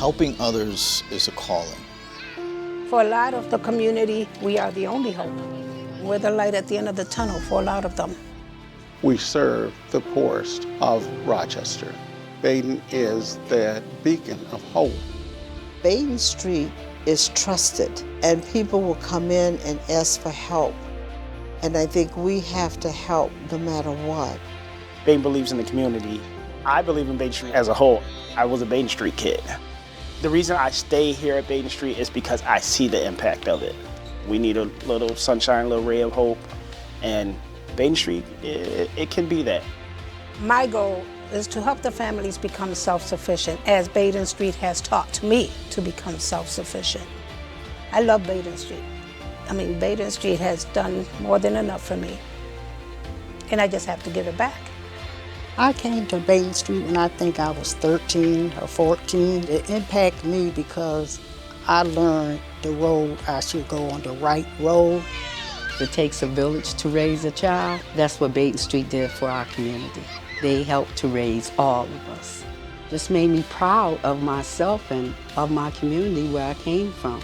Helping others is a calling. For a lot of the community, we are the only hope. We're the light at the end of the tunnel for a lot of them. We serve the poorest of Rochester. Baden is that beacon of hope. Baden Street is trusted, and people will come in and ask for help. And I think we have to help no matter what. Baden believes in the community. I believe in Baden Street as a whole. I was a Baden Street kid. The reason I stay here at Baden Street is because I see the impact of it. We need a little sunshine, a little ray of hope, and Baden Street, it can be that. My goal is to help the families become self-sufficient, as Baden Street has taught me to become self-sufficient. I love Baden Street. I mean, Baden Street has done more than enough for me, and I just have to give it back. I came to Baden Street when I think I was 13 or 14. It impacted me because I learned the road I should go on, the right road. It takes a village to raise a child. That's what Baden Street did for our community. They helped to raise all of us. Just made me proud of myself and of my community where I came from.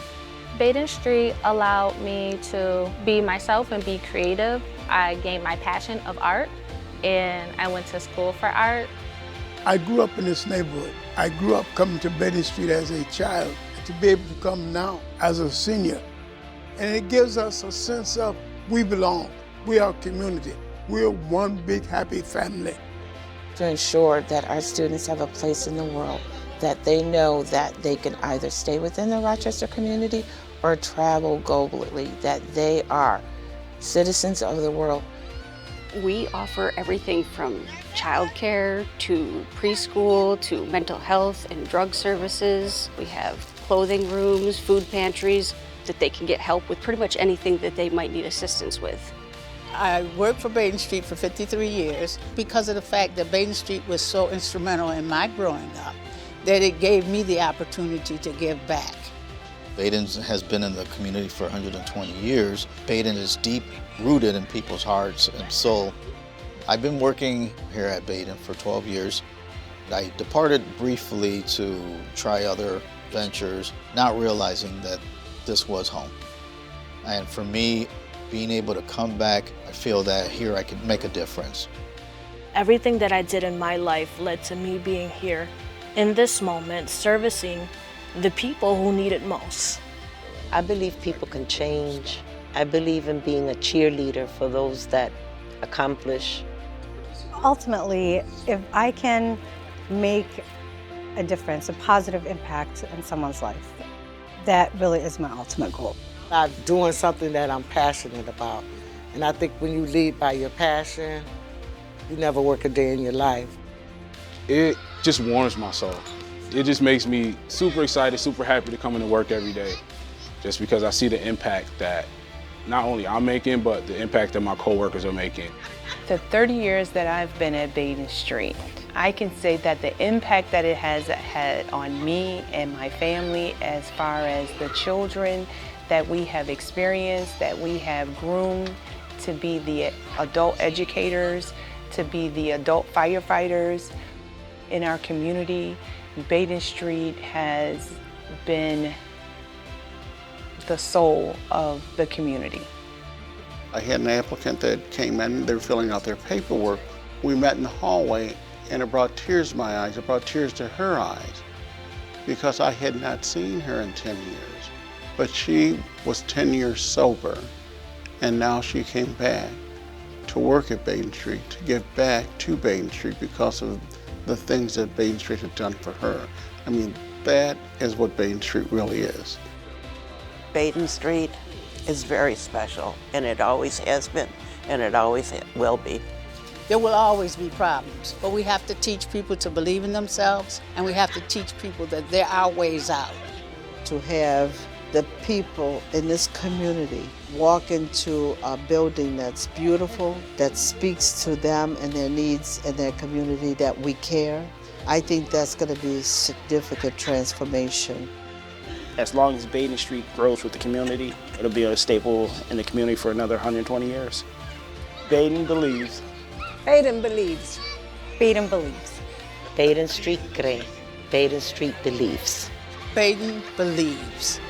Baden Street allowed me to be myself and be creative. I gained my passion of art, and I went to school for art. I grew up in this neighborhood. I grew up coming to Baden Street as a child, to be able to come now as a senior. And it gives us a sense of we belong, we are a community, we're one big happy family. To ensure that our students have a place in the world, that they know that they can either stay within the Rochester community or travel globally, that they are citizens of the world. We offer everything from childcare to preschool to mental health and drug services. We have clothing rooms, food pantries, that they can get help with pretty much anything that they might need assistance with. I worked for Baden Street for 53 years because of the fact that Baden Street was so instrumental in my growing up that it gave me the opportunity to give back. Baden has been in the community for 120 years. Baden is deep rooted in people's hearts and soul. I've been working here at Baden for 12 years. I departed briefly to try other ventures, not realizing that this was home. And for me, being able to come back, I feel that here I can make a difference. Everything that I did in my life led to me being here in this moment, servicing the people who need it most. I believe people can change. I believe in being a cheerleader for those that accomplish. Ultimately, if I can make a difference, a positive impact in someone's life, that really is my ultimate goal. I'm doing something that I'm passionate about. And I think when you lead by your passion, you never work a day in your life. It just warms my soul. It just makes me super excited, super happy to come into work every day, just because I see the impact that not only I'm making, but the impact that my coworkers are making. The 30 years that I've been at Baden Street, I can say that the impact that it has had on me and my family, as far as the children that we have experienced, that we have groomed to be the adult educators, to be the adult firefighters in our community. Baden Street has been the soul of the community. I had an applicant that came in, they were filling out their paperwork. We met in the hallway and it brought tears to my eyes, it brought tears to her eyes because I had not seen her in 10 years. But she was 10 years sober and now she came back to work at Baden Street, to give back to Baden Street because of the things that Baden Street had done for her. I mean, that is what Baden Street really is. Baden Street is very special, and it always has been, and it always will be. There will always be problems, but we have to teach people to believe in themselves, and we have to teach people that there are ways out. To have the people in this community walk into a building that's beautiful, that speaks to them and their needs and their community, that we care, I think that's going to be a significant transformation. As long as Baden Street grows with the community, it'll be a staple in the community for another 120 years. Baden believes. Baden believes. Baden believes. Baden Street cree. Baden Street believes. Baden believes.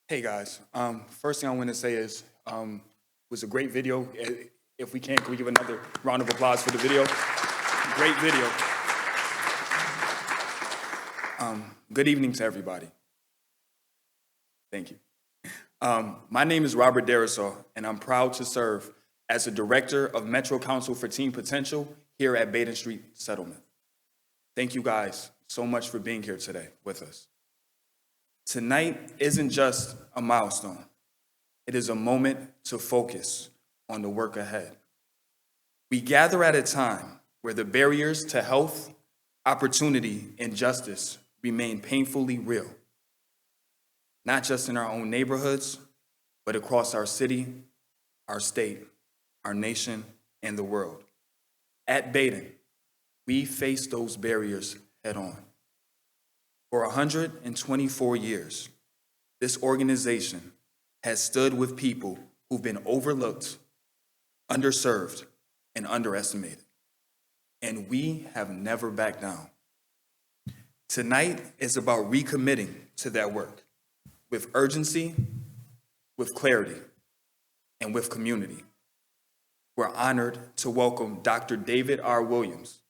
Hey guys, first thing I want to say is it was a great video. If we can we give another round of applause for the video? Great video. Good evening to everybody. Thank you. My name is Robert Derisaw, and I'm proud to serve as the Director of Metro Council for Teen Potential here at Baden Street Settlement. Thank you guys so much for being here today with us. Tonight isn't just a milestone. It is a moment to focus on the work ahead. We gather at a time where the barriers to health, opportunity, and justice remain painfully real, not just in our own neighborhoods, but across our city, our state, our nation, and the world. At Baden, we face those barriers head on. For 124 years, this organization has stood with people who've been overlooked, underserved, and underestimated. And we have never backed down. Tonight is about recommitting to that work with urgency, with clarity, and with community. We're honored to welcome Dr. David R. Williams,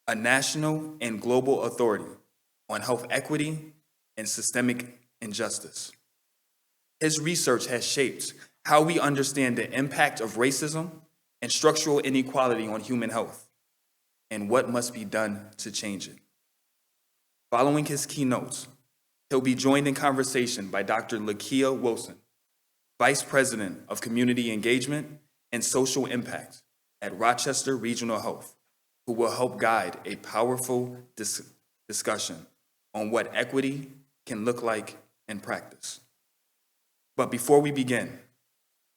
a national and global authority on health equity and systemic injustice. His research has shaped how we understand the impact of racism and structural inequality on human health, and what must be done to change it. Following his keynotes, he'll be joined in conversation by Dr. Lakia Wilson, Vice President of Community Engagement and Social Impact at Rochester Regional Health, who will help guide a powerful discussion on what equity can look like in practice. But before we begin,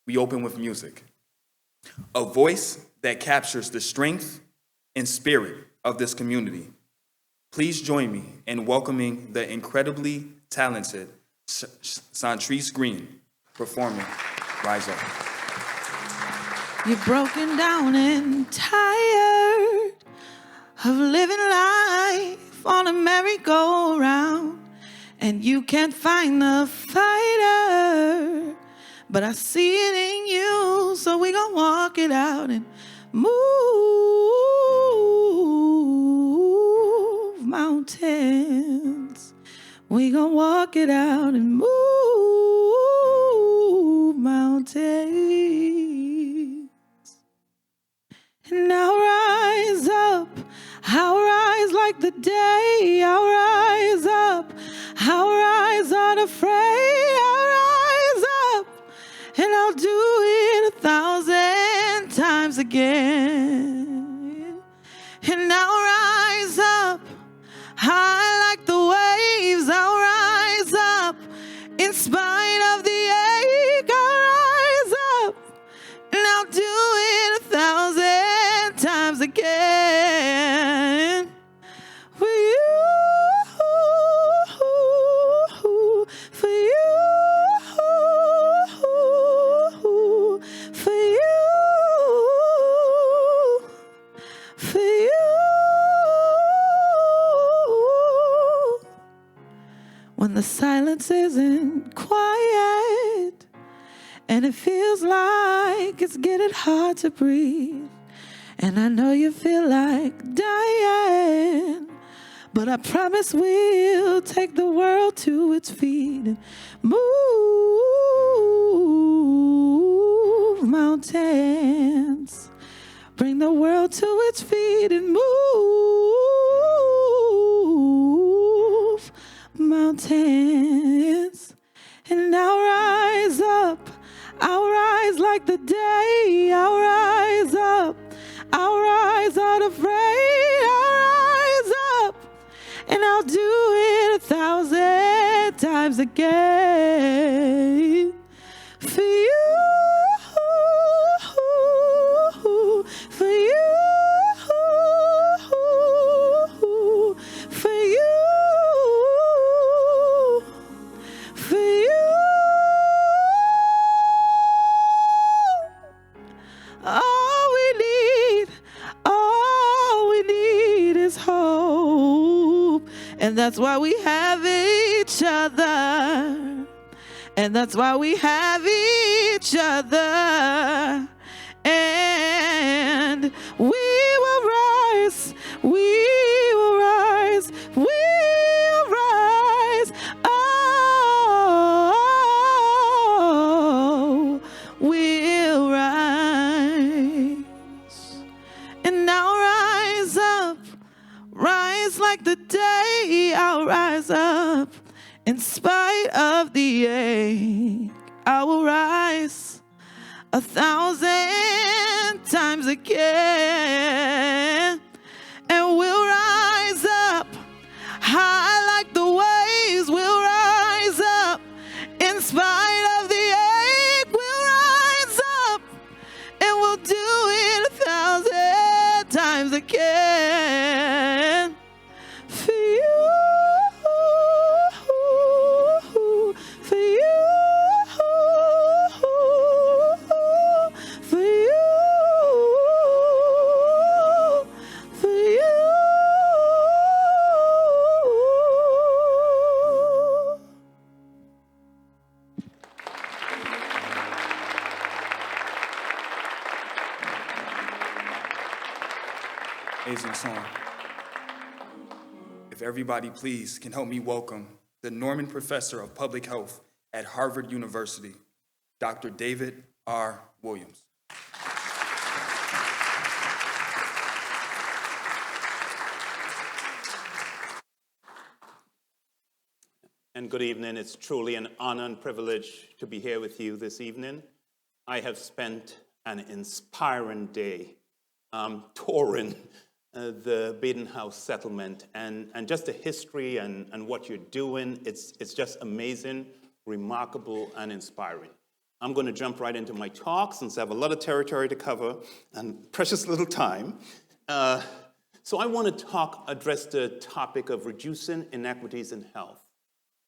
we open with music, a voice that captures the strength and spirit of this community. Please join me in welcoming the incredibly talented Santrice Green performing Rise Up. You're broken down and tired of living life on a merry-go-round, and you can't find the fighter, but I see it in you, so we gon' walk it out and move mountains. We gon' walk it out and move mountains. And I'll rise up, I'll rise like the day, I'll rise up, I'll rise unafraid, I'll rise up, and I'll do it 1,000 times again. And I'll rise up, high like the waves, I'll rise up, in spite of the ache, I'll rise up, and I'll do it 1,000 times again. For you, for you, for you, for you. When the silence isn't quiet and it feels like it's getting hard to breathe, and I know you feel like dying, but I promise we'll take the world to its feet and move mountains. Bring the world to its feet and move mountains. And I'll rise up, I'll rise like the day, I'll rise up, I'll rise unafraid, I'll rise up, and I'll do it 1,000 times again. For you, for you, for you, And that's why we have each other. And that's why we have each other. And we will rise, we will rise, we will rise. Oh, we'll rise. And now rise up, rise like the day. I'll rise up in spite of the ache. I will rise 1,000 times again, and we'll rise up high like the waves. We'll rise up in spite of the ache. We'll rise up and we'll do it 1,000 times again for you, for you. Amazing song. If everybody please can help me welcome the Norman Professor of Public Health at Harvard University, Dr. David R. Williams. And good evening. It's truly an honor and privilege to be here with you this evening. I have spent an inspiring day touring the Baden House settlement, and just the history and what you're doing. It's just amazing, remarkable, and inspiring. I'm going to jump right into my talk since I have a lot of territory to cover and precious little time. So I want to address the topic of reducing inequities in health,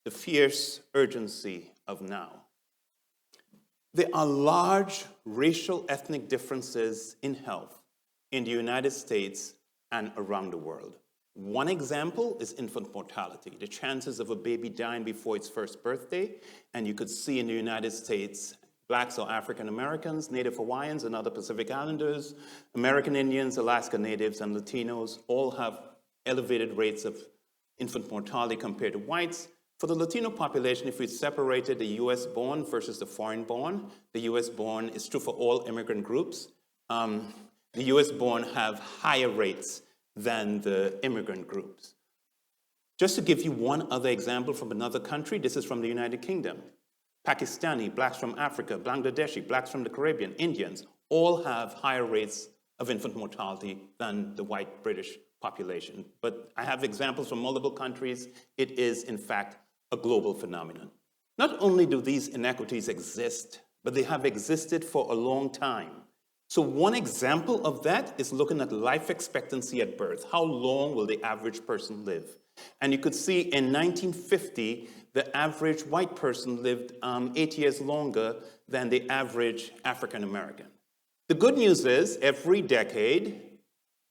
the fierce urgency of now. There are large racial ethnic differences in health in the United States and around the world. One example is infant mortality, the chances of a baby dying before its first birthday. And you could see in the United States, Blacks or African Americans, Native Hawaiians and other Pacific Islanders, American Indians, Alaska Natives, and Latinos all have elevated rates of infant mortality compared to whites. For the Latino population, if we separated the US-born versus the foreign-born, the US-born is true for all immigrant groups. The US-born have higher rates than the immigrant groups. Just to give you one other example from another country, this is from the United Kingdom. Pakistani, Blacks from Africa, Bangladeshi, Blacks from the Caribbean, Indians, all have higher rates of infant mortality than the white British population. But I have examples from multiple countries. It is, in fact, a global phenomenon. Not only do these inequities exist, but they have existed for a long time. So one example of that is looking at life expectancy at birth. How long will the average person live? And you could see in 1950, the average white person lived 8 years longer than the average African American. The good news is every decade,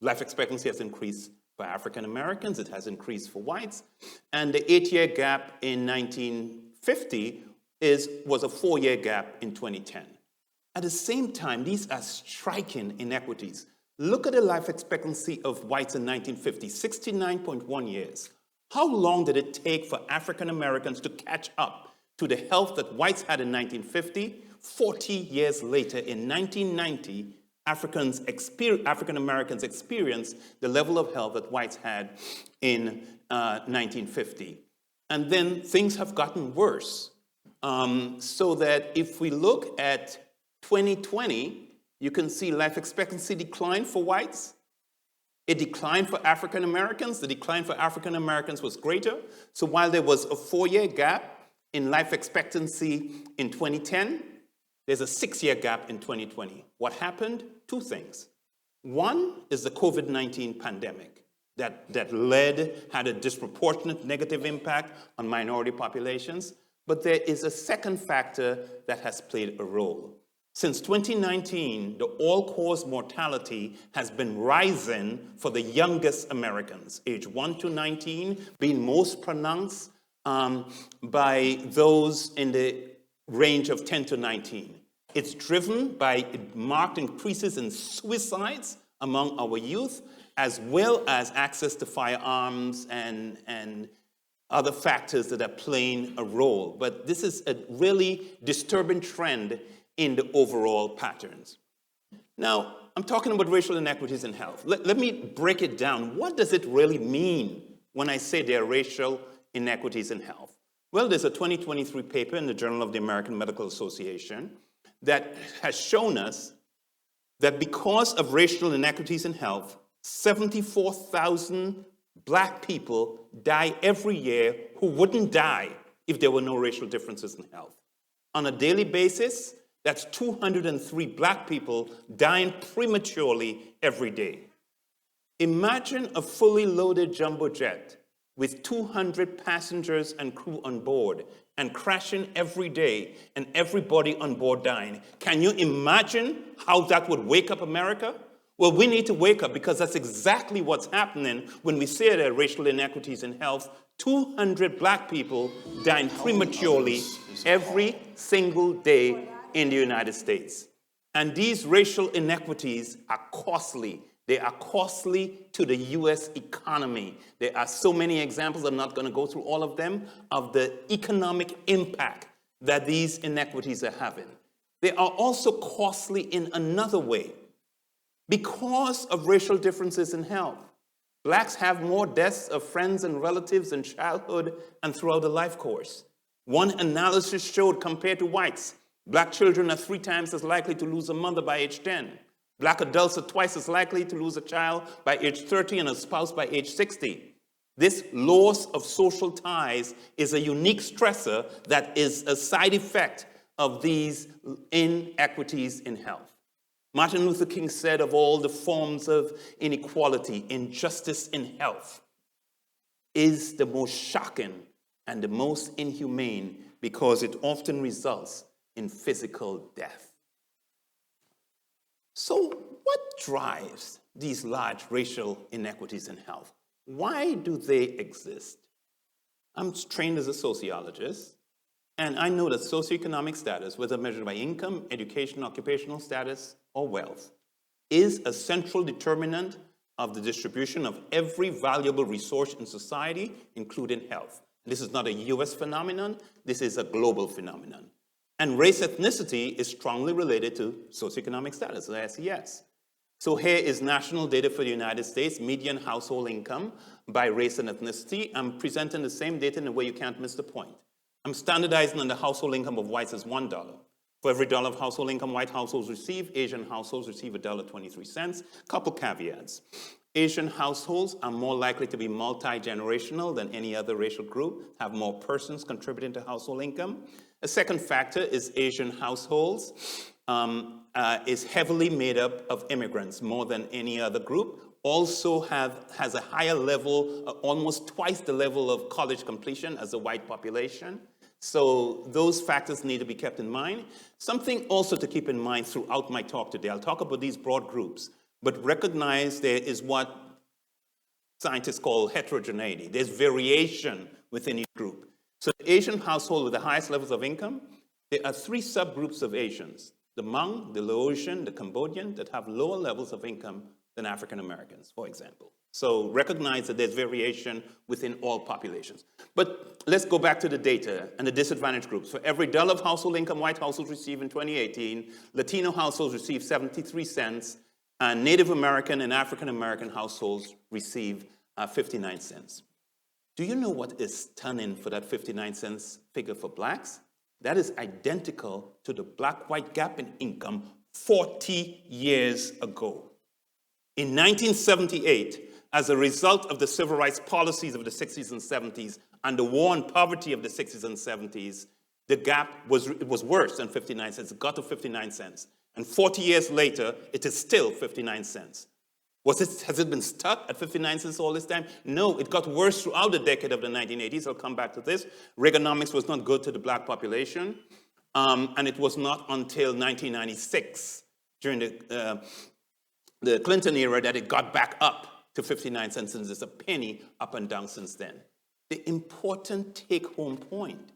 life expectancy has increased for African Americans, it has increased for whites, and the 8-year gap in 1950 was a 4-year gap in 2010. At the same time, these are striking inequities. Look at the life expectancy of whites in 1950, 69.1 years. How long did it take for African Americans to catch up to the health that whites had in 1950? 40 years later, in 1990, African Americans experienced the level of health that whites had in 1950. And then things have gotten worse. So that if we look at 2020, you can see life expectancy decline for whites. It declined for African Americans. The decline for African Americans was greater. So while there was a 4-year gap in life expectancy in 2010, there's a 6-year gap in 2020. What happened? 2 things. One is the COVID-19 pandemic that had a disproportionate negative impact on minority populations. But there is a second factor that has played a role. Since 2019, the all-cause mortality has been rising for the youngest Americans, age 1 to 19, being most pronounced by those in the range of 10 to 19. It's driven by marked increases in suicides among our youth, as well as access to firearms and other factors that are playing a role. But this is a really disturbing trend in the overall patterns. Now, I'm talking about racial inequities in health. Let me break it down. What does it really mean when I say there are racial inequities in health? Well, there's a 2023 paper in the Journal of the American Medical Association that has shown us that because of racial inequities in health, 74,000 Black people die every year who wouldn't die if there were no racial differences in health. On a daily basis, that's 203 Black people dying prematurely every day. Imagine a fully loaded jumbo jet with 200 passengers and crew on board and crashing every day and everybody on board dying. Can you imagine how that would wake up America? Well, we need to wake up because that's exactly what's happening when we say there are racial inequities in health. 200 Black people dying prematurely every single day in the United States. And these racial inequities are costly. They are costly to the U.S. economy. There are so many examples, I'm not going to go through all of them, of the economic impact that these inequities are having. They are also costly in another way. Because of racial differences in health, Blacks have more deaths of friends and relatives in childhood and throughout the life course. One analysis showed, compared to whites, Black children are 3 times as likely to lose a mother by age 10. Black adults are twice as likely to lose a child by age 30 and a spouse by age 60. This loss of social ties is a unique stressor that is a side effect of these inequities in health. Martin Luther King said of all the forms of inequality, injustice in health is the most shocking and the most inhumane because it often results in physical death. So what drives these large racial inequities in health? Why do they exist? I'm trained as a sociologist, and I know that socioeconomic status, whether measured by income, education, occupational status, or wealth, is a central determinant of the distribution of every valuable resource in society, including health. This is not a US phenomenon, this is a global phenomenon. And race ethnicity is strongly related to socioeconomic status, SES. So here is national data for the United States, median household income by race and ethnicity. I'm presenting the same data in a way you can't miss the point. I'm standardizing on the household income of whites as $1. For every dollar of household income white households receive, Asian households receive $1.23. Couple caveats. Asian households are more likely to be multi-generational than any other racial group, have more persons contributing to household income. A second factor is Asian households is heavily made up of immigrants, more than any other group. Also has a higher level, almost twice the level of college completion as the white population. So those factors need to be kept in mind. Something also to keep in mind throughout my talk today, I'll talk about these broad groups, but recognize there is what scientists call heterogeneity. There's variation within each group. So the Asian household with the highest levels of income, there are 3 subgroups of Asians: the Hmong, the Laotian, the Cambodian, that have lower levels of income than African Americans, for example. So recognize that there's variation within all populations. But let's go back to the data and the disadvantaged groups. For every dollar of household income white households receive in 2018, Latino households receive 73 cents, and Native American and African American households receive 59 cents. Do you know what is stunning for that 59 cents figure for Blacks? That is identical to the Black-white gap in income 40 years ago. In 1978, as a result of the civil rights policies of the 60s and 70s and the war on poverty of the 60s and 70s, the gap was worse than 59 cents. It got to 59 cents. And 40 years later, it is still 59 cents. Has it been stuck at 59 cents all this time? No, it got worse throughout the decade of the 1980s. I'll come back to this. Reaganomics was not good to the Black population. And it was not until 1996, during the Clinton era, that it got back up to 59 cents, and there's a penny up and down since then. The important take-home point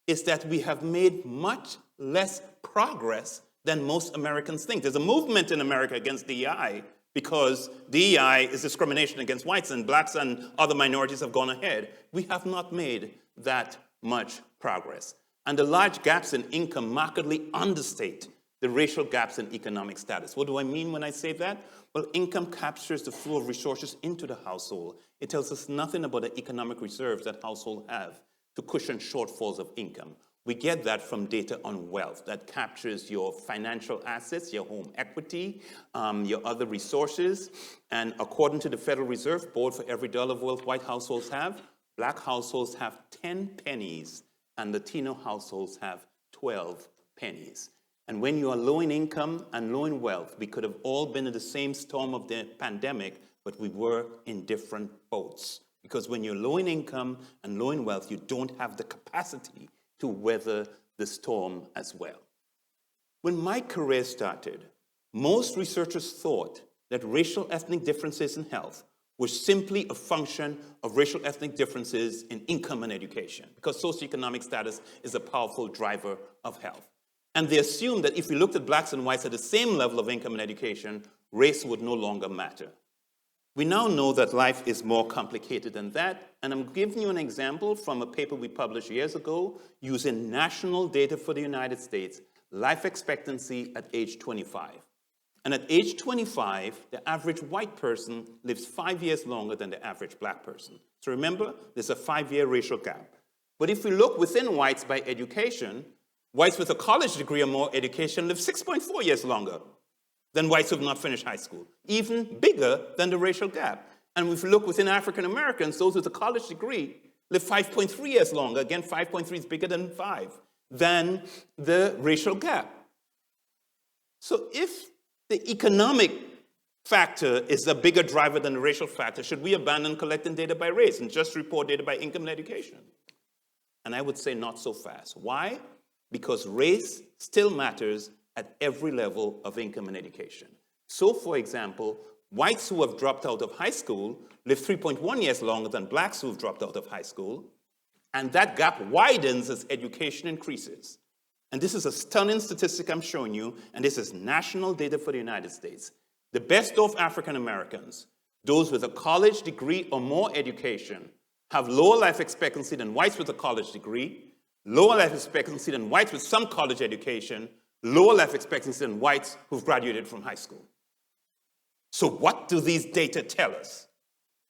is that we have made much less progress than most Americans think. There's a movement in America against DEI because DEI is discrimination against whites, and blacks and other minorities have gone ahead. We have not made that much progress. And the large gaps in income markedly understate the racial gaps in economic status. What do I mean when I say that? Well, income captures the flow of resources into the household. It tells us nothing about the economic reserves that households have to cushion shortfalls of income. We get that from data on wealth that captures your financial assets, your home equity, your other resources. And according to the Federal Reserve Board, for every dollar of wealth white households have, black households have 10 pennies, and Latino households have 12 pennies. And when you are low in income and low in wealth, we could have all been in the same storm of the pandemic, but we were in different boats. Because when you're low in income and low in wealth, you don't have the capacity to weather the storm as well. When my career started, most researchers thought that racial ethnic differences in health were simply a function of racial ethnic differences in income and education, because socioeconomic status is a powerful driver of health. And they assumed that if we looked at blacks and whites at the same level of income and education, race would no longer matter. We now know that life is more complicated than that, and I'm giving you an example from a paper we published years ago using national data for the United States, life expectancy at age 25. And at age 25, the average white person lives 5 years longer than the average black person. So remember, there's a 5-year racial gap. But if we look within whites by education, whites with a college degree or more education live 6.4 years longer than whites who have not finished high school, even bigger than the racial gap. And if we look within African Americans, those with a college degree live 5.3 years longer. Again, 5.3 is bigger than 5, than the racial gap. So if the economic factor is a bigger driver than the racial factor, should we abandon collecting data by race and just report data by income and education? And I would say not so fast. Why? Because race still matters at every level of income and education. So, for example, whites who have dropped out of high school live 3.1 years longer than blacks who have dropped out of high school, and that gap widens as education increases. And this is a stunning statistic I'm showing you, and this is national data for the United States. The best off African Americans, those with a college degree or more education, have lower life expectancy than whites with a college degree, lower life expectancy than whites with some college education, lower life expectancy than whites who've graduated from high school. So what do these data tell us?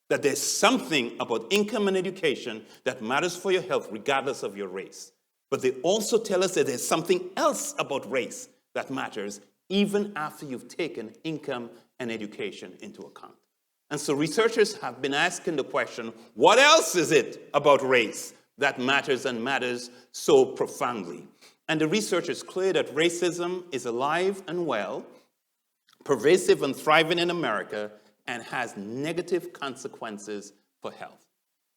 That there's something about income and education that matters for your health regardless of your race. But they also tell us that there's something else about race that matters even after you've taken income and education into account. And so researchers have been asking the question, what else is it about race that matters and matters so profoundly? And the research is clear that racism is alive and well, pervasive and thriving in America, and has negative consequences for health.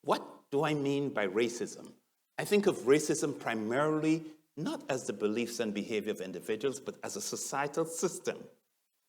What do I mean by racism? I think of racism primarily not as the beliefs and behavior of individuals, but as a societal system.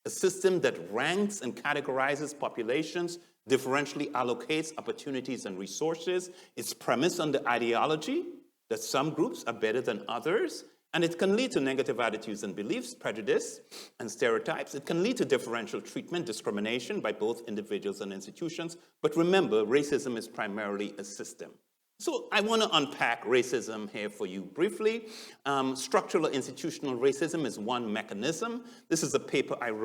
A system that ranks and categorizes populations, differentially allocates opportunities and resources. It's premised on the ideology that some groups are better than others, and it can lead to negative attitudes and beliefs, prejudice, and stereotypes. It can lead to differential treatment, discrimination by both individuals and institutions. But remember, racism is primarily a system. So I want to unpack racism here for you briefly. Structural or institutional racism is one mechanism. This is a paper I wrote